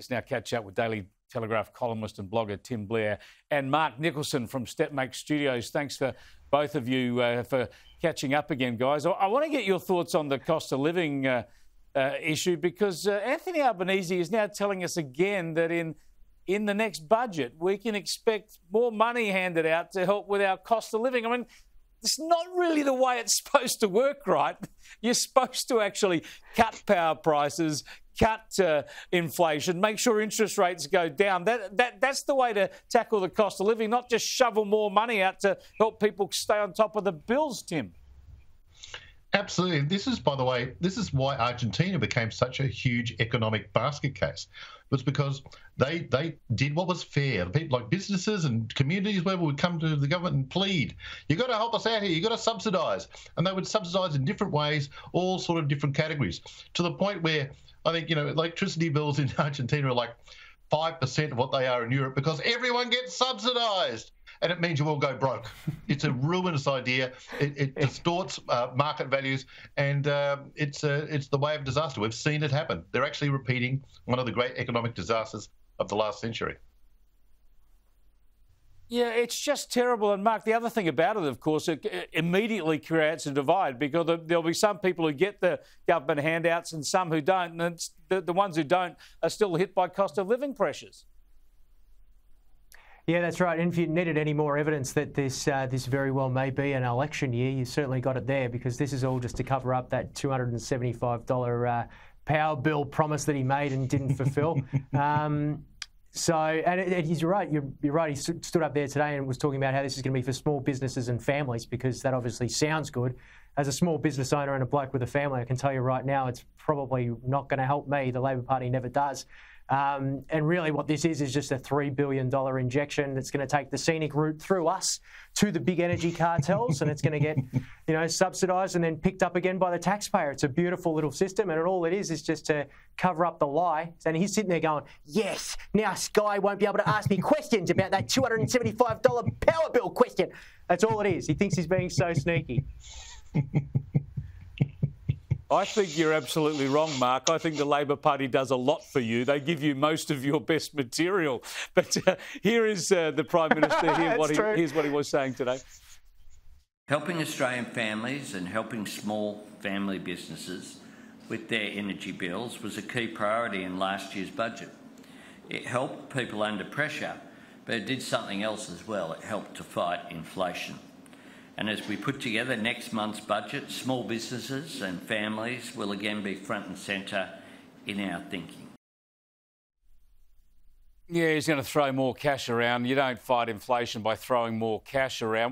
Let's now catch up with Daily Telegraph columnist and blogger Tim Blair and Mark Nicholson from Stepmates Studios. Thanks for both of you for catching up again, guys. I want to get your thoughts on the cost of living issue because Anthony Albanese is now telling us again that in the next budget we can expect more money handed out to help with our cost of living. I mean, it's not really the way it's supposed to work, right? You're supposed to actually cut power prices, cut inflation, make sure interest rates go down. That's the way to tackle the cost of living, not just shovel more money out to help people stay on top of the bills, Tim. Absolutely. This is, by the way, this is why Argentina became such a huge economic basket case. It was because they did what was fair. People like businesses and communities where would come to the government and plead, you've got to help us out here, you've got to subsidise. And they would subsidise in different ways, all sort of different categories, to the point where I think, electricity bills in Argentina are like 5% of what they are in Europe because everyone gets subsidised. And it means you all go broke. It's a ruinous idea. It distorts market values, and it's the way of disaster. We've seen it happen. They're actually repeating one of the great economic disasters of the last century. Yeah, it's just terrible. And, Mark, the other thing about it, of course, it immediately creates a divide because there'll be some people who get the government handouts and some who don't. And the ones who don't are still hit by cost of living pressures. Yeah, that's right. And if you needed any more evidence that this very well may be an election year, you certainly got it there because this is all just to cover up that $275 power bill promise that he made and didn't fulfil. And he's right. You're right. He stood up there today and was talking about how this is going to be for small businesses and families because that obviously sounds good. As a small business owner and a bloke with a family, I can tell you right now it's probably not going to help me. The Labor Party never does. And really what this is just a $3 billion injection that's going to take the scenic route through us to the big energy cartels, and it's going to get, subsidised and then picked up again by the taxpayer. It's a beautiful little system, and all it is just to cover up the lie. And he's sitting there going, yes, now Sky won't be able to ask me questions about that $275 power bill question. That's all it is. He thinks he's being so sneaky. I think you're absolutely wrong, Mark. I think the Labor Party does a lot for you. They give you most of your best material. But here is the Prime Minister. Here's what he was saying today. Helping Australian families and helping small family businesses with their energy bills was a key priority in last year's budget. It helped people under pressure, but it did something else as well. It helped to fight inflation. And as we put together next month's budget, small businesses and families will again be front and centre in our thinking. Yeah, he's going to throw more cash around. You don't fight inflation by throwing more cash around.